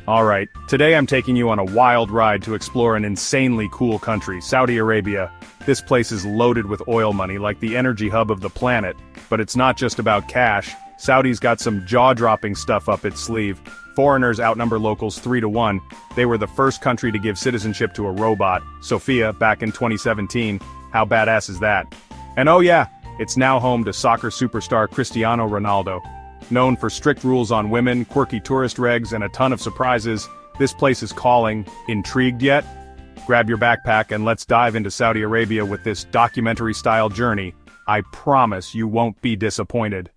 Alright, today I'm taking you on a wild ride to explore an insanely cool country, Saudi Arabia. This place is loaded with oil money like the energy hub of the planet, but it's not just about cash. Saudi's got some jaw-dropping stuff up its sleeve. Foreigners outnumber locals 3-1. They were the first country to give citizenship to a robot, Sophia, back in 2017. How badass is that? And oh yeah, it's now home to soccer superstar Cristiano Ronaldo. Known for strict rules on women, quirky tourist regs, and a ton of surprises, this place is calling. Intrigued yet? Grab your backpack and let's dive into Saudi Arabia with this documentary-style journey. I promise you won't be disappointed.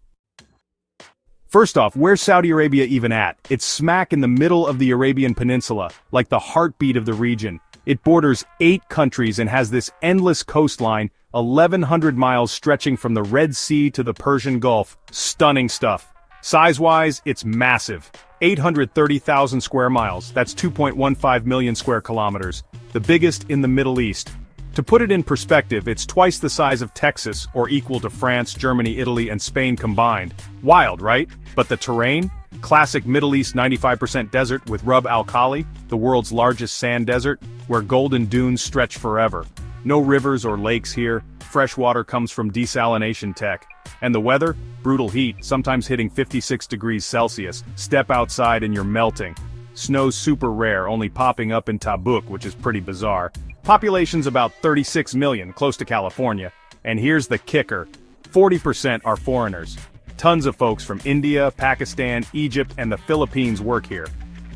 First off, where's Saudi Arabia even at? It's smack in the middle of the Arabian Peninsula, like the heartbeat of the region. It borders 8 countries and has this endless coastline, 1,100 miles stretching from the Red Sea to the Persian Gulf. Stunning stuff. Size-wise, it's massive. 830,000 square miles, that's 2.15 million square kilometers. The biggest in the Middle East. To put it in perspective, it's twice the size of Texas, or equal to France, Germany, Italy, and Spain combined. Wild, right? But the terrain? Classic Middle East 95% desert with Rub al Khali, the world's largest sand desert, where golden dunes stretch forever. No rivers or lakes here, fresh water comes from desalination tech. And the weather? Brutal heat, sometimes hitting 56 degrees Celsius. Step outside and you're melting. Snow's super rare, only popping up in Tabuk, which is pretty bizarre. Population's about 36 million, close to California. And here's the kicker. 40% are foreigners. Tons of folks from India, Pakistan, Egypt, and the Philippines work here.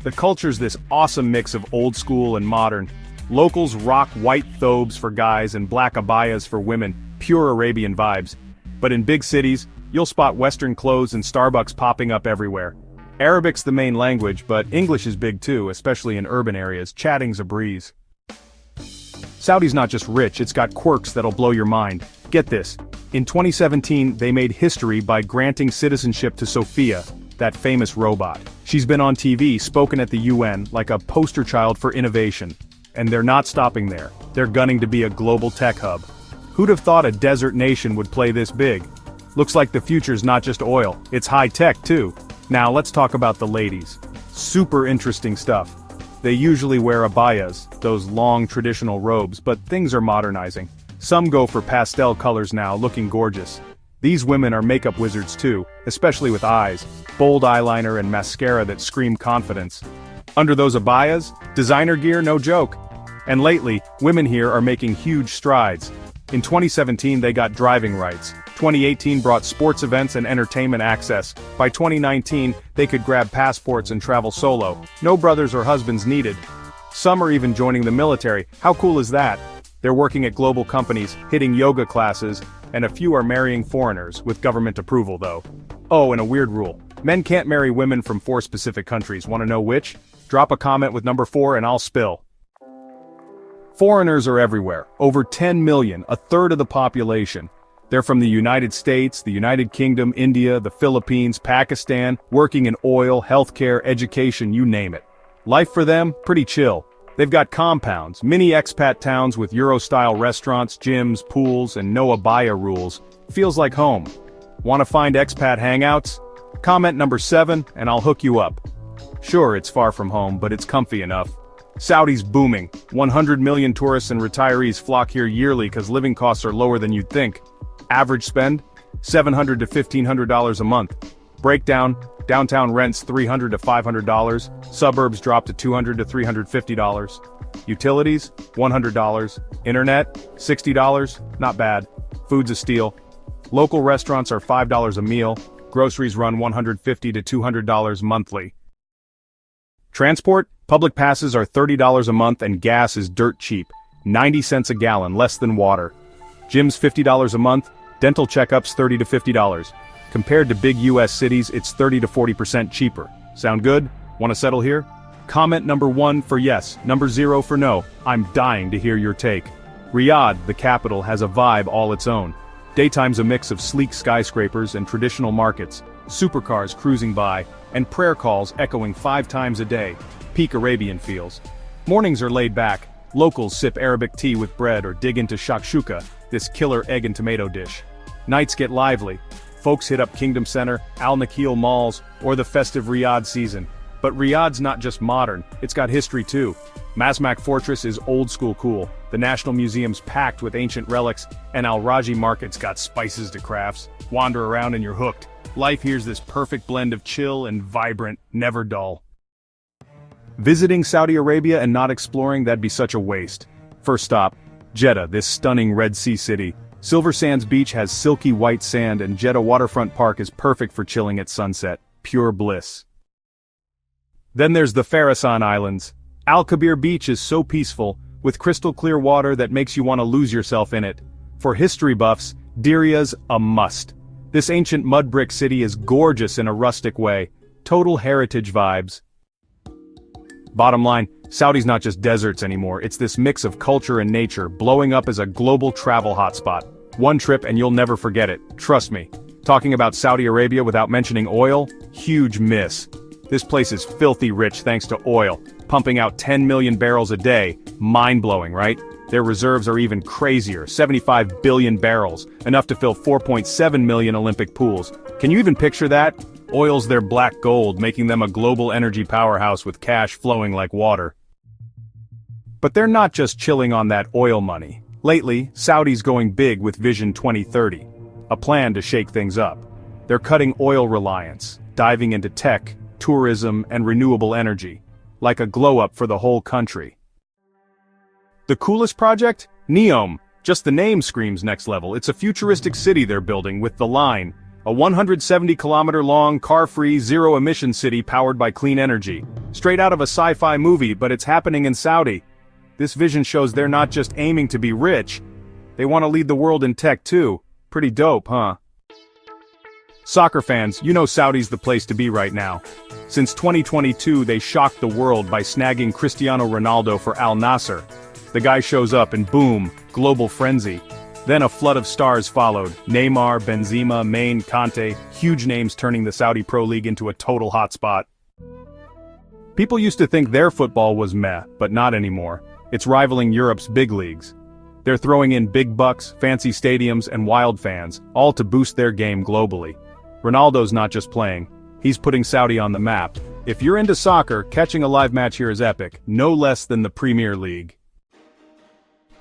The culture's this awesome mix of old school and modern. Locals rock white thobes for guys and black abayas for women, pure Arabian vibes. But in big cities, you'll spot Western clothes and Starbucks popping up everywhere. Arabic's the main language, but English is big too, especially in urban areas. Chatting's a breeze. Saudi's not just rich, it's got quirks that'll blow your mind. Get this. In 2017, they made history by granting citizenship to Sophia, that famous robot. She's been on TV, spoken at the UN, like a poster child for innovation. And they're not stopping there. They're gunning to be a global tech hub. Who'd have thought a desert nation would play this big? Looks like the future's not just oil, it's high-tech too. Now let's talk about the ladies. Super interesting stuff. They usually wear abayas, those long traditional robes, but things are modernizing. Some go for pastel colors now, looking gorgeous. These women are makeup wizards too, especially with eyes, bold eyeliner and mascara that scream confidence. Under those abayas, designer gear no joke. And lately, women here are making huge strides. In 2017 they got driving rights. 2018 brought sports events and entertainment access. By 2019, they could grab passports and travel solo. No brothers or husbands needed. Some are even joining the military. How cool is that? They're working at global companies, hitting yoga classes, and a few are marrying foreigners, with government approval though. Oh, and a weird rule. Men can't marry women from 4 specific countries. Want to know which? Drop a comment with number 4 and I'll spill. Foreigners are everywhere. Over 10 million, a third of the population. They're from the United States, the United Kingdom, India, the Philippines, Pakistan, working in oil, healthcare, education, you name it. Life for them? Pretty chill. They've got compounds, mini expat towns with Euro-style restaurants, gyms, pools, and no abaya rules. Feels like home. Want to find expat hangouts? Comment number 7 and I'll hook you up. Sure, it's far from home, but it's comfy enough. Saudi's booming. 100 million tourists and retirees flock here yearly because living costs are lower than you'd think. Average spend? $700 to $1,500 a month. Breakdown: downtown rents $300 to $500, suburbs drop to $200 to $350. Utilities? $100. Internet? $60, not bad. Food's a steal. Local restaurants are $5 a meal, groceries run $150 to $200 monthly. Transport? Public passes are $30 a month and gas is dirt cheap. 90 cents a gallon, less than water. Gyms $50 a month, dental checkups $30 to $50. Compared to big US cities, it's 30 to 40% cheaper. Sound good? Want to settle here? Comment number 1 for yes, number 0 for no. I'm dying to hear your take. Riyadh, the capital, has a vibe all its own. Daytime's a mix of sleek skyscrapers and traditional markets, supercars cruising by, and prayer calls echoing 5 times a day. Peak Arabian feels. Mornings are laid back. Locals sip Arabic tea with bread or dig into shakshuka, this killer egg and tomato dish. Nights get lively. Folks hit up Kingdom Center, Al Nakheel malls, or the festive Riyadh season. But Riyadh's not just modern, it's got history too. Masmak Fortress is old school cool, the National Museum's packed with ancient relics, and Al Raji Market's got spices to crafts. Wander around and you're hooked. Life here's this perfect blend of chill and vibrant, never dull. Visiting Saudi Arabia and not exploring, that'd be such a waste. First stop, Jeddah, this stunning Red Sea city. Silver Sands Beach has silky white sand and Jeddah Waterfront Park is perfect for chilling at sunset. Pure bliss. Then there's the Farasan Islands. Al Kabir Beach is so peaceful, with crystal clear water that makes you want to lose yourself in it. For history buffs, Diria's a must. This ancient mud brick city is gorgeous in a rustic way. Total heritage vibes. Bottom line, Saudi's not just deserts anymore, it's this mix of culture and nature, blowing up as a global travel hotspot. One trip and you'll never forget it, trust me. Talking about Saudi Arabia without mentioning oil? Huge miss. This place is filthy rich thanks to oil, pumping out 10 million barrels a day. Mind-blowing, right? Their reserves are even crazier, 75 billion barrels, enough to fill 4.7 million Olympic pools. Can you even picture that? Oil's their black gold, making them a global energy powerhouse with cash flowing like water. But they're not just chilling on that oil money. Lately, Saudi's going big with Vision 2030, a plan to shake things up. They're cutting oil reliance, diving into tech, tourism, and renewable energy, like a glow-up for the whole country. The coolest project? Neom. Just the name screams next level. It's a futuristic city they're building with The Line, a 170-kilometer-long, car-free, zero-emission city powered by clean energy. Straight out of a sci-fi movie, but it's happening in Saudi. This vision shows they're not just aiming to be rich, they want to lead the world in tech too. Pretty dope, huh? Soccer fans, you know Saudi's the place to be right now. Since 2022, they shocked the world by snagging Cristiano Ronaldo for Al Nassr. The guy shows up and boom, global frenzy. Then a flood of stars followed. Neymar, Benzema, Maine, Kante, huge names turning the Saudi Pro League into a total hotspot. People used to think their football was meh, but not anymore. It's rivaling Europe's big leagues. They're throwing in big bucks, fancy stadiums, and wild fans, all to boost their game globally. Ronaldo's not just playing, he's putting Saudi on the map. If you're into soccer, catching a live match here is epic, no less than the Premier League.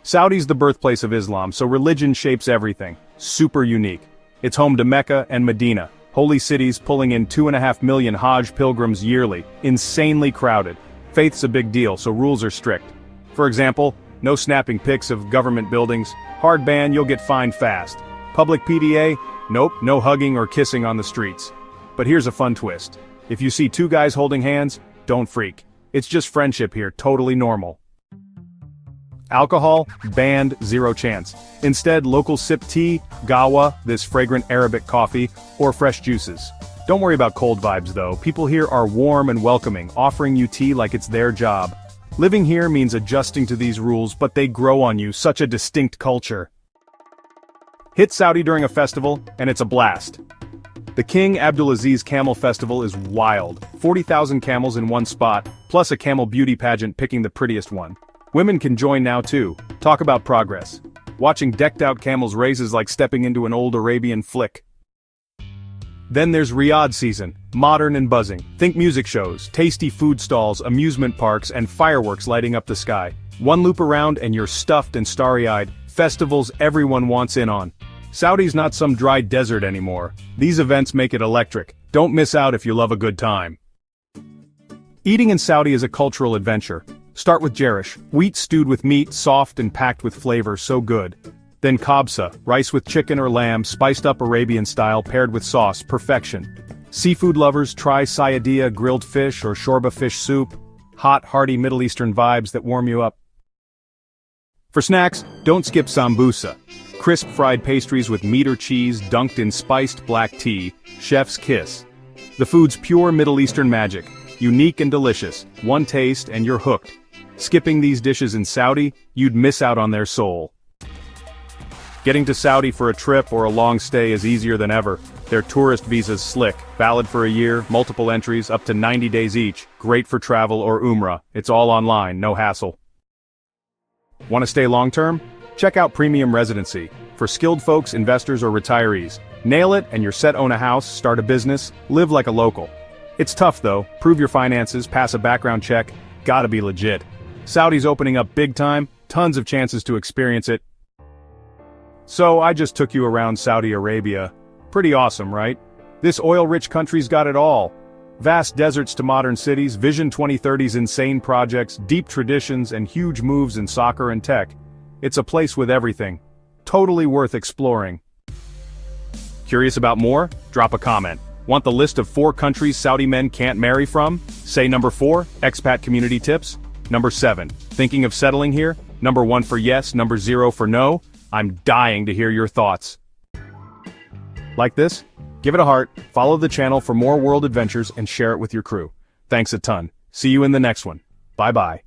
Saudi's the birthplace of Islam, so religion shapes everything. Super unique. It's home to Mecca and Medina, holy cities pulling in 2.5 million Hajj pilgrims yearly, insanely crowded. Faith's a big deal, so rules are strict. For example, no snapping pics of government buildings, hard ban, you'll get fined fast. Public PDA? Nope, no hugging or kissing on the streets. But here's a fun twist. If you see two guys holding hands, don't freak. It's just friendship here, totally normal. Alcohol? Banned, zero chance. Instead, locals sip tea, gawa, this fragrant Arabic coffee, or fresh juices. Don't worry about cold vibes though, people here are warm and welcoming, offering you tea like it's their job. Living here means adjusting to these rules, but they grow on you, such a distinct culture. Hit Saudi during a festival, and it's a blast. The King Abdulaziz Camel Festival is wild. 40,000 camels in one spot, plus a camel beauty pageant picking the prettiest one. Women can join now too. Talk about progress. Watching decked-out camels race is like stepping into an old Arabian flick. Then there's Riyadh season, modern and buzzing. Think music shows, tasty food stalls, amusement parks, and fireworks lighting up the sky. One loop around and you're stuffed and starry-eyed. Festivals everyone wants in on. Saudi's not some dry desert anymore. These events make it electric. Don't miss out if you love a good time. Eating in Saudi is a cultural adventure. Start with jarish, wheat stewed with meat, soft and packed with flavor, so good. Then kabsa, rice with chicken or lamb, spiced up Arabian style paired with sauce, perfection. Seafood lovers try sayadiyya, grilled fish or shorba fish soup. Hot, hearty Middle Eastern vibes that warm you up. For snacks, don't skip sambusa. Crisp fried pastries with meat or cheese dunked in spiced black tea, chef's kiss. The food's pure Middle Eastern magic, unique and delicious, one taste and you're hooked. Skipping these dishes in Saudi, you'd miss out on their soul. Getting to Saudi for a trip or a long stay is easier than ever. Their tourist visa's slick, valid for a year, multiple entries, up to 90 days each, great for travel or Umrah. It's all online, no hassle. Want to stay long-term? Check out Premium Residency. For skilled folks, investors, or retirees. Nail it and you're set. Own a house, start a business, live like a local. It's tough though, prove your finances, pass a background check, gotta be legit. Saudi's opening up big time, tons of chances to experience it. So I just took you around Saudi Arabia. Pretty awesome, right? This oil-rich country's got it all. Vast deserts to modern cities, Vision 2030's insane projects, deep traditions, and huge moves in soccer and tech. It's a place with everything. Totally worth exploring. Curious about more? Drop a comment. Want the list of 4 countries Saudi men can't marry from? Say number 4, expat community tips. Number 7, thinking of settling here? Number 1 for yes, number 0 for no? I'm dying to hear your thoughts. Like this? Give it a heart, follow the channel for more world adventures, and share it with your crew. Thanks a ton. See you in the next one. Bye-bye.